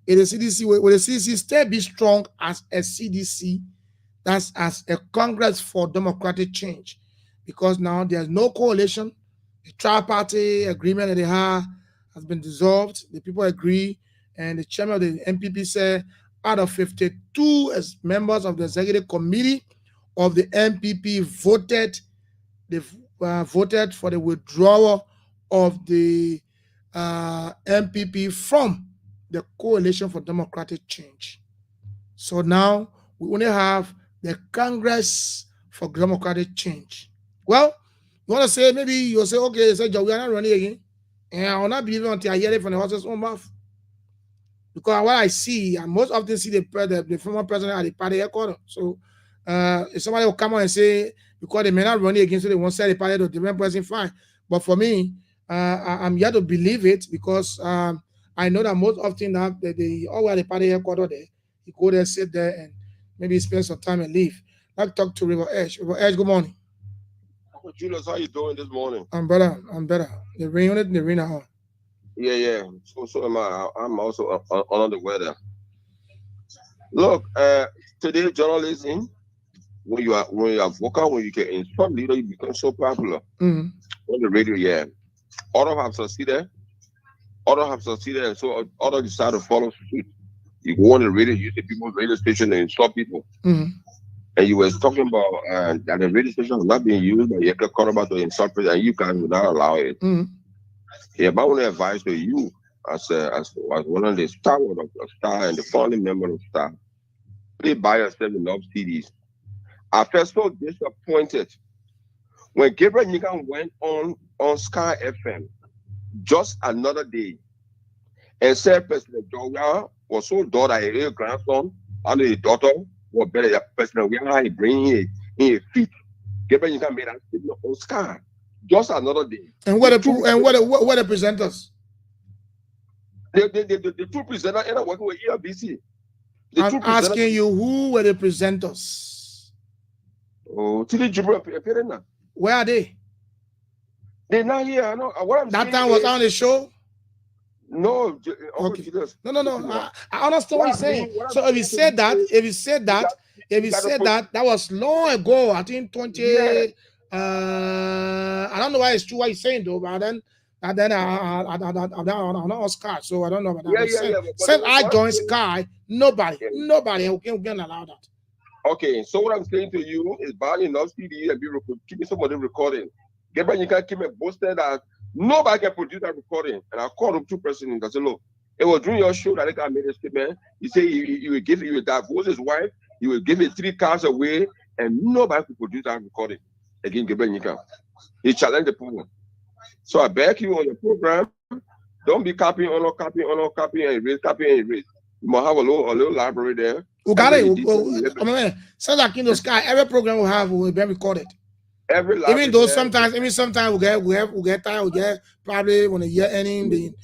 Is the CDC will the CDC still be strong as a CDC? That's as a Congress for Democratic Change, because now there's no coalition. The tri-party agreement that they have has been dissolved. The people agree, and the chairman of the MPP said out of 52 as members of the executive committee of the MPP voted for the withdrawal of the MPP from the Coalition for Democratic Change. So now we only have the Congress for Democratic Change. Well, you want to say, maybe you'll say, okay, so we are not running again. And I will not believe it until I hear it from the horse's own mouth. Because what I see, I most often see the former president at the party headquarters. So if somebody will come on and say, because they may not run it again, so they won't sell the party to a different person, fine. But for me, I'm yet to believe it, because I know that most often that they all at the party headquarters there, you go there, sit there, and maybe spend some time and leave. Let's talk to River Edge. River Edge, good morning. Julius, how you doing this morning? I'm better. The rain on it, the rain on. Yeah. So am I. I'm also under the weather. Look, today journalism, when you are vocal, when you get insult leader, you become so popular. Mm-hmm. On the radio, yeah. Others have succeeded, and so others decide to follow suit. You go on the radio, you see people's radio station and insult people. Mm-hmm. And you were talking about that the radio station was not being used by Yeke Koroba to insult people, and you guys would not allow it. Mm-hmm. Yeah, but I want to advise to you as one of the star of Star and the founding member of Star, please buy yourself enough CDs. I felt so disappointed when Gabriel Nyigan went on Sky FM just another day and said President Joya was so daughter a grandson and the daughter was better President Joya bringing in a feet. Gabriel Nyigan made a statement on Sky just another day. And what the presenters? The two presenters ended up working with ELBC. I'm asking you, who were the presenters? Oh, Tilly Jibril appearing now. Where are they? They're not here. I know. What I'm that time was on the show? No. Okay. No. I understand what you're saying. So if you said that, that was long ago. I think 20. Yeah. I don't know why it's true what you're saying though, but then I'm not on Sky, so I don't know about that. Yeah. Since I joined Sky, nobody can allow that. Okay, so what I'm saying to you is buy enough CD and keep some of the recording. Gabriel, you can keep it boasted that nobody can produce that recording. And I called up two persons and I said, look, it was during your show that I made a statement. He said he will divorce his wife, he will give it 3 cars away, and nobody could produce that recording against Gabriel Nika. He challenged the panel. So I beg you on your program, don't be copying, and erase. You must have a little library there. We got it. Sounds like in the Sky, every program we have will be recorded. Even though sometimes we get tired, we get probably when the year ending, the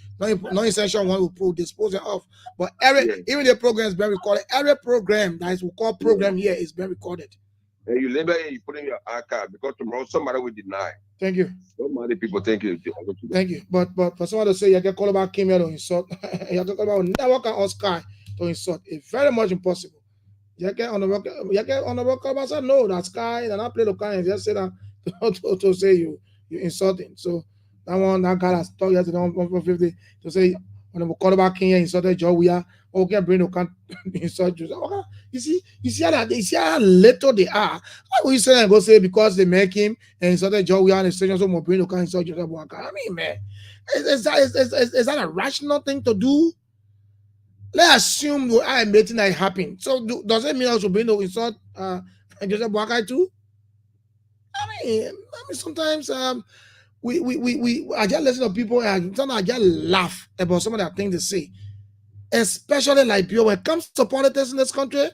non-essential one will dispose it off. But even the program is being recorded. Every program that is we call program here is being recorded. And you label it, you put in your archive, because tomorrow somebody will deny. Thank you. So many people thank you. Thank you. But for someone to say you can call about came here to insult, you can call about never can on Sky to insult. It's very much impossible. You get on the work said no, that Sky and I play the kind and just say that to say you insulting. So that guy has talked yesterday on 150 to say when we call about King insulted Joe, we are okay, bring no can't insult you. Okay. You see how little they are. Why would you say and go say because they make him and insulted Joe, we are in the station, so more bring no can't insult you. I mean, man, is that a rational thing to do? Let's assume I am making that happen. So does it mean I should bring no insult Joseph Boakai too? I mean sometimes I just listen to people and sometimes I just laugh about some of the things they say. Especially like when it comes to politics in this country,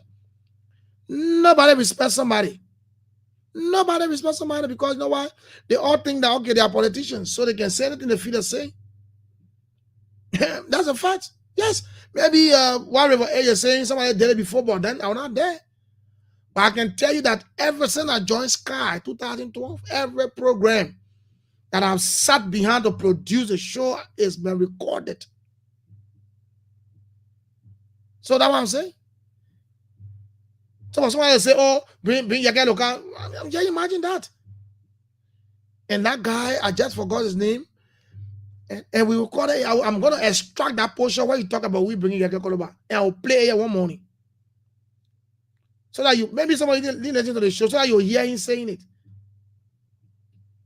nobody respects somebody. Nobody respects somebody because you know why? They all think that okay, they are politicians, so they can say anything they feel to say. That's a fact. Yes. Maybe One River A is saying somebody did it before, but then I was not there. But I can tell you that ever since I joined Sky 2012, every program that I've sat behind to produce a show is been recorded. So that's what I'm saying. So somebody say, "Oh, bring your guy local." Yeah, imagine that. And that guy, I just forgot his name. And we record it. I'm going to extract that portion where you talk about we bringing Yake Koloba. And I'll play it one morning. So that you, maybe somebody didn't listen to the show, so that you'll hear him saying it.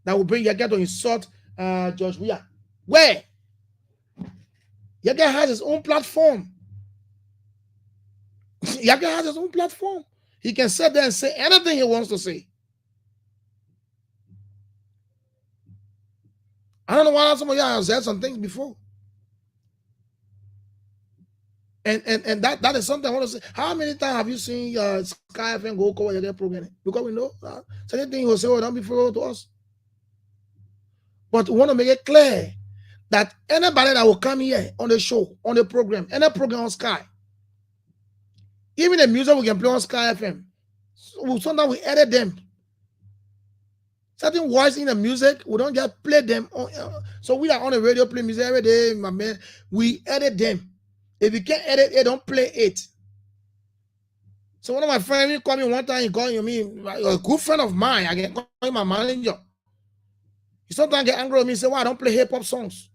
That will bring Yake to insult George Weah. Where? Yake has his own platform. Yake has his own platform. He can sit there and say anything he wants to say. I don't know why some of y'all have said some things before. And that is something I want to say. How many times have you seen Sky FM go cover your program? Because we know certain things will say, "Oh, don't be fair to us." But we want to make it clear that anybody that will come here on the show, on the program, any program on Sky, even the music we can play on Sky FM, sometimes we edit them. Certain voice in the music, we don't just play them. So we are on the radio, play music every day, my man. We edit them. If you can't edit it, don't play it. So one of my friends, he called me one time, he called me, a good friend of mine, I can call him my manager. He sometimes get angry with me and say, "Why I don't play hip-hop songs?"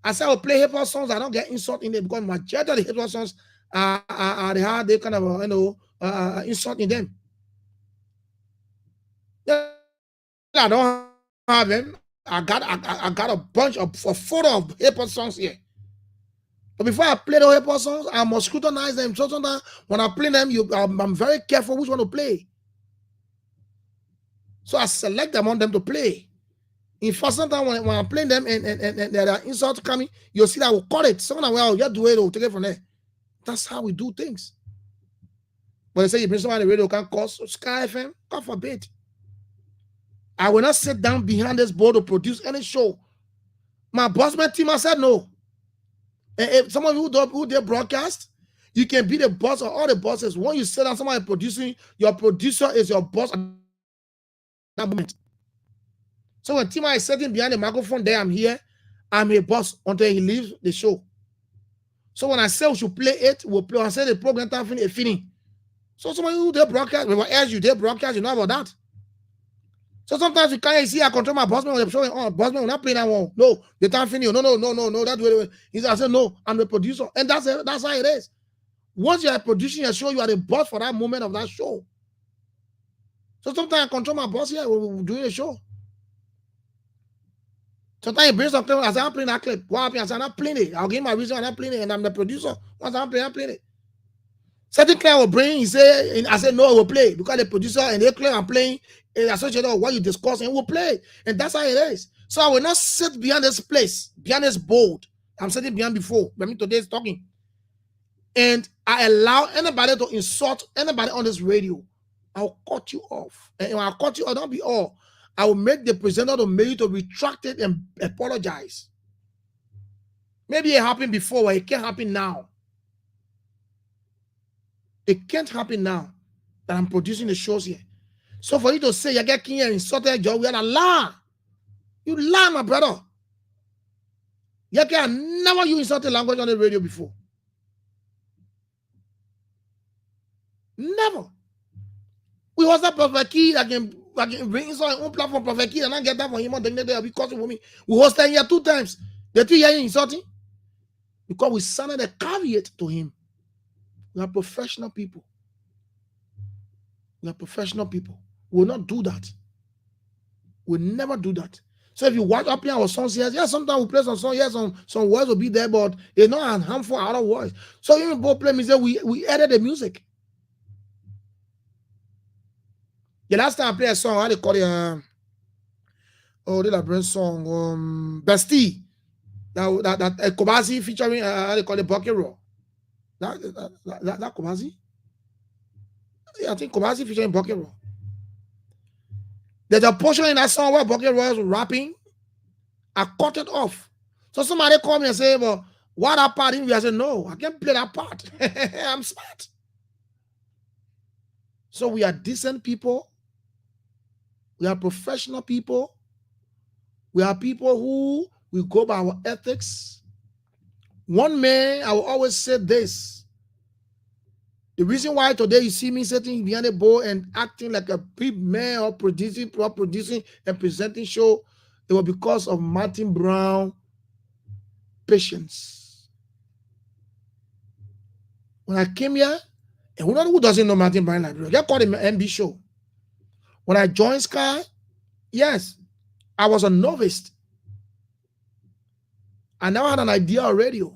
I say, "I'll play hip-hop songs, I don't get insult in it because majority of the hip-hop songs they have they kind of insult in them. I don't have them. I got a bunch of a photo of hip-hop songs here. But before I play the hip-hop songs, I must scrutinize them. So sometimes when I play them, I'm very careful which one to play. So I select among them to play. In fact, sometimes when I'm playing them and there are insults coming, you'll see that I will cut it. Sometimes I'll just do it or take it from there. That's how we do things. But they say you bring somebody on the radio can cause Sky FM, God forbid. I will not sit down behind this board to produce any show. My boss, my team, I said no. And if some of you who did broadcast, you can be the boss of all the bosses. When you sit down, somebody producing, your producer is your boss at that moment. So when Tima is sitting behind the microphone there, I'm here, I'm a boss until he leaves the show. So when I say we should play it, we'll play. I say the program time finish. So somebody who did broadcast, when I ask you, they broadcast, you know about that. So sometimes you can't see I control my boss man when they're showing on boss man, we're not playing that one. No, the time finish. No, that's way. He said, I said, no, I'm the producer. And that's how it is. Once you are producing a show, you are the boss for that moment of that show. So sometimes I control my boss here when we're doing a show. Sometimes he brings something, I say, I'm playing that clip. What happened? I say, I'm not playing it. I'll give my reason I'm not playing it, and I'm the producer. Once I'm playing it. Certain client will bring, he say, I said, no, I will play. Because the producer and the client I'm playing is associated with what you discuss, and we'll play. And that's how it is. So I will not sit behind this place, behind this board. I'm sitting behind before. I mean, today's talking. And I allow anybody to insult anybody on this radio. I'll cut you off. And when I cut you off, don't be all. I will make the presenter to make you to retract it and apologize. Maybe it happened before, but it can't happen now. It can't happen now that I'm producing the shows here. So for you to say you get king and insulted Joe, we are a lie. You lie, my brother. You can never use insulted language on the radio before. Never. We was that Prophet Key that can bring insult on platform Prophet Key and I get that from him on the day because of me. We hosted here 2 times. The 2 years insulting because we sounded a caveat to him. We are professional people. We are professional people. We will not do that. We'll never do that. So if you watch up here our songs here, yeah, sometimes we play some songs, yes, some words will be there, but it's not a harmful out of words. So even both play music, we edit the music. The last time I played a song, how they call it? Did I bring song? Bestie. That Kobasi featuring how they call it Bucket Raw. That Kobasi? Yeah, I think Kobasi featuring Bucket Raw. There's a portion in that song where Bucket Raw was rapping. I cut it off. So somebody called me and said, well, What that part in me? I said, no, I can't play that part. I'm smart. So we are decent people. We are professional people. We are people who we go by our ethics. One man, I will always say this. The reason why today you see me sitting behind a board and acting like a big man or producing and presenting show, it was because of Martin Brown patience. When I came here, and who doesn't know Martin Brown Library? Get called him MB show. When I joined Sky, yes, I was a novice. I now had an idea of radio.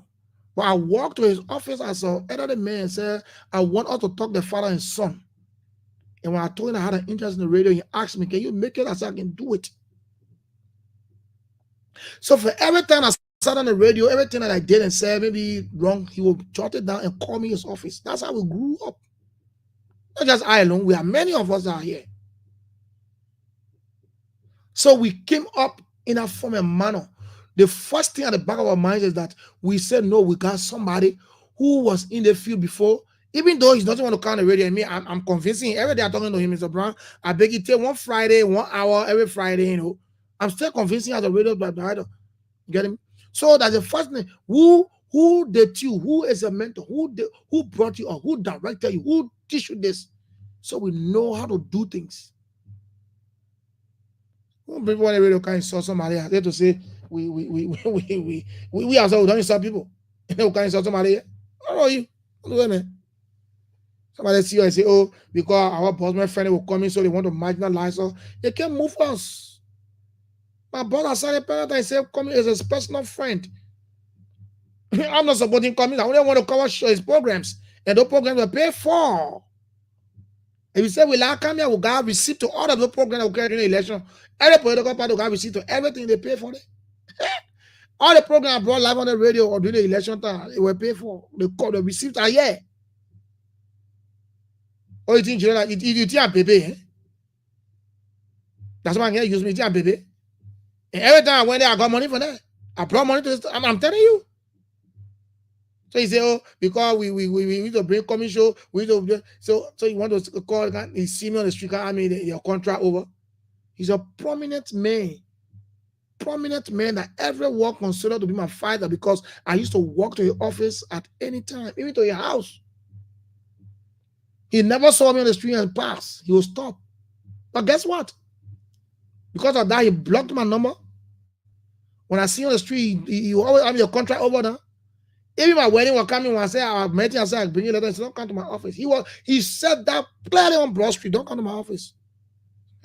But I walked to his office as an elderly man and said, I want us to talk the father and son. And when I told him I had an interest in the radio, he asked me, can you make it? I said, I can do it. So for every time I sat on the radio, everything that I did and said maybe wrong, he would jot it down and call me his office. That's how we grew up. Not just I alone. We are many of us that are here. So we came up in a form and manner. The first thing at the back of our minds is that we said, no, we got somebody who was in the field before, even though he doesn't want to come on the radio. And me, I'm convincing him. Every day I'm talking to him, Mr. Brown, I beg you, take 1 Friday, 1 hour every Friday, you know. I'm still convincing as a radio provider. Get him? So that's the first thing. Who did you? Who is a mentor? Who brought you up? Who directed you? Who teach you this? So we know how to do things. When people on the radio can't insult somebody, they have to say, we ourselves don't insult people. We can't insult somebody. How are you? Somebody see you and say, oh, because our boss, my friend, will come in, so they want to marginalize us. They can't move us. My boss aside the parent and say, coming is a personal friend. I'm not supporting coming. I only want to cover his programs. And those programs are paid for. If you say, well, I come here, we got receipt to all of the programs that we carry in the election. Every political party will got receipt to everything they pay for it. All the programs brought live on the radio or during the election time, they were paid for. The receipts are here. Oh, you think you know that you think baby? Eh? That's why I'm here. Use me, think baby. And every time I went there, I got money for that. I brought money to this. I'm telling you. So he say, oh, because we need to bring coming show, we need to so you want to call, he see me on the street, I mean your contract over. He's a prominent man that everyone considered to be my father because I used to walk to his office at any time, even to his house. He never saw me on the street and pass. He would stop. But guess what? Because of that, he blocked my number. When I see him on the street, he always have your contract over there. Even my wedding was coming when I said I met him, I said, I bring you a letter. He said, don't come to my office. He said that clearly on Broad Street, don't come to my office.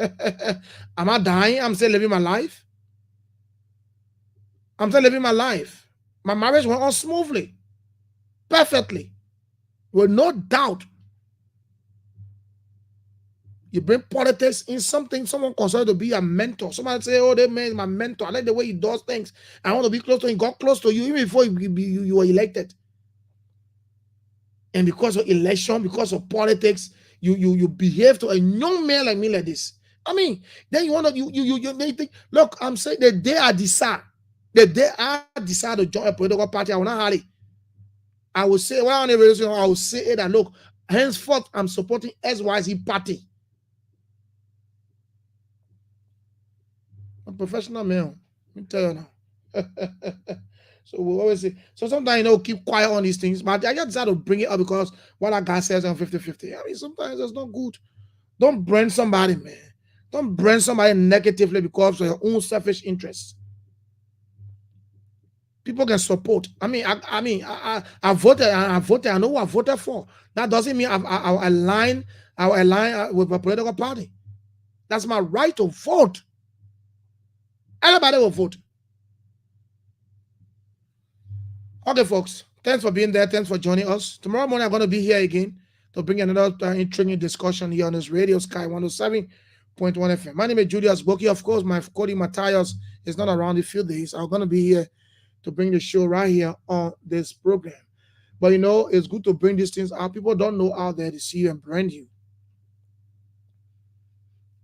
Am I dying? I'm still living my life. I'm still living my life. My marriage went on smoothly, perfectly, with no doubt. You bring politics in something someone considered to be a mentor. Somebody say, oh, that man is my mentor. I like the way he does things. I want to be close to him. He got close to you even before you were elected. And because of election, because of politics, you behave to a young man like me like this. I mean, then you want to, you think, look, I'm saying the day I decide to join a political party, I will not hurry. I will say, well, on the radio, I will say it and look, henceforth, I'm supporting SYZ party. I'm a professional man. Let me tell you now. So we always say, so sometimes, keep quiet on these things, but I just decided to bring it up because what that guy says on 50-50. I mean, sometimes it's not good. Don't brand somebody, man. Don't brand somebody negatively because of your own selfish interests. People can support. I voted. I know who I voted for. That doesn't mean I align with a political party. That's my right to vote. Everybody will vote. Okay, folks. Thanks for being there. Thanks for joining us. Tomorrow morning, I'm going to be here again to bring another intriguing discussion here on this Radio Sky 107.1 FM. My name is Julius Boki. Of course, my Cody Matthias is not around a few days. I'm going to be here to bring the show right here on this program. But, it's good to bring these things out. People don't know out there to see you and brand you.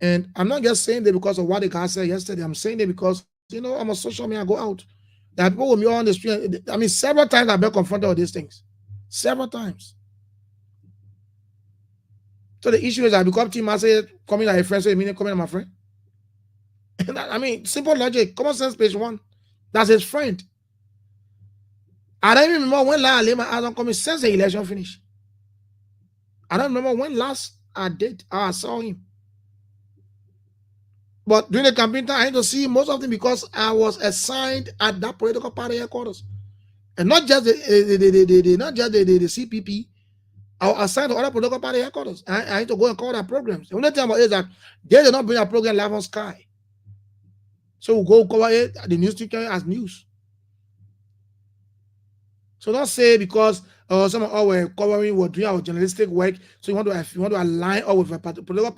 And I'm not just saying that because of what the guy said yesterday. I'm saying that because, I'm a social media. I go out. There are people with me on the street. I mean, several times I've been confronted with these things. Several times. So the issue is I become team, I say, coming like a friend, so you mean coming as my friend? I mean, simple logic, common sense, page 1. That's his friend. I don't even remember when last I laid my eyes on coming since the election finished. I don't remember when last I saw him. But during the campaign time, I had to see most of them because I was assigned at that political party headquarters. And not just the CPP, I was assigned to other political party headquarters. I had to go and cover their programs. The only thing about it is that they did not bring a program live on Sky. So we'll go cover it at the news station as news. So don't say because some of our were covering, we're doing our journalistic work. So you want to align up with a political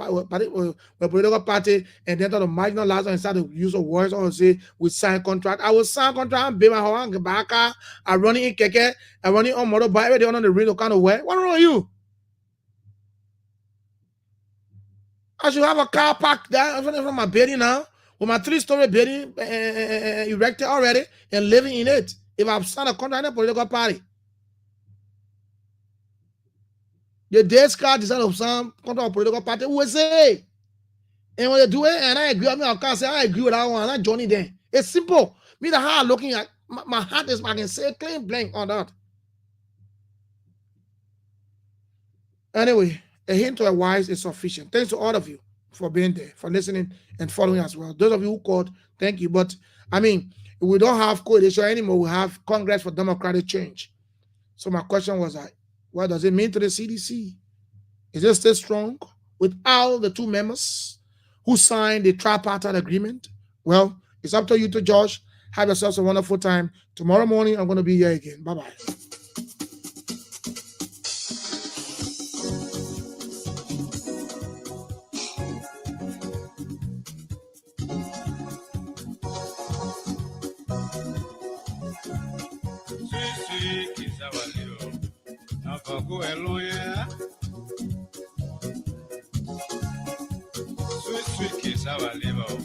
party, and then to the marginal last and start the use of words or say we sign contract. I will sign contract and be my home Gebaka. I running in keke, I running on motorbike. Every day on the radio kind of way. What wrong with you? I should have a car parked there in front of my building now, with my 3-story building erected already and living in it. If I've signed a contract in a political party, the day card design of some contract of political party will say, and when they do it, and I agree, I can't say I agree with that one, and I join it then. It's simple. Me, the heart looking at my heart is, I can say clean blank on that. Anyway, a hint to a wise is sufficient. Thanks to all of you for being there, for listening and following as well. Those of you who called, thank you. But I mean, we don't have coalition anymore. We have Congress for Democratic Change. So my question was, what does it mean to the CDC? Is it still strong without the 2 members who signed the tripartite agreement? Well, it's up to you to judge. Have yourselves a wonderful time. Tomorrow morning, I'm going to be here again. Bye-bye. Sweet kiss, our liver.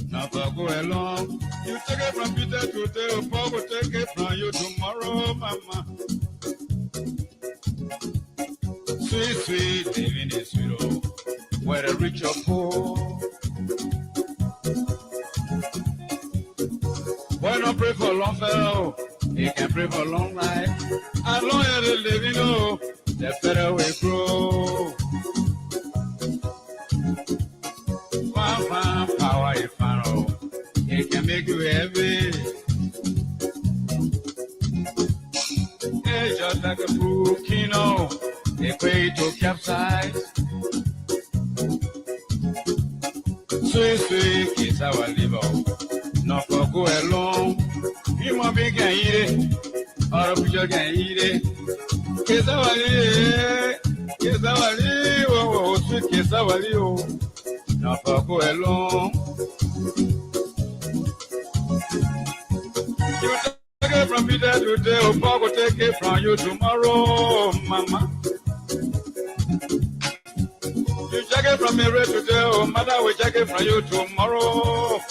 Now go along. You take it from Peter today, Paul will take it from you tomorrow, Mama. Sweet, sweet, living is sweet, whether rich or poor. Why not pray for long fellow? He can pray for long life. As long as they live, you know, the better we grow. Power if I know it can make you heavy. It's just like a volcano, equate to capsize. Sweet, sweet kiss our liver. Not for go along. You might be can eat it, or a picture can eat it. Kiss our liver, kiss our liver, oh, sweet kiss our liver. Not for go along. You take it from Peter today, or Paul will take it from you tomorrow, Mama. You take it from me today, or Mother will take it from you tomorrow.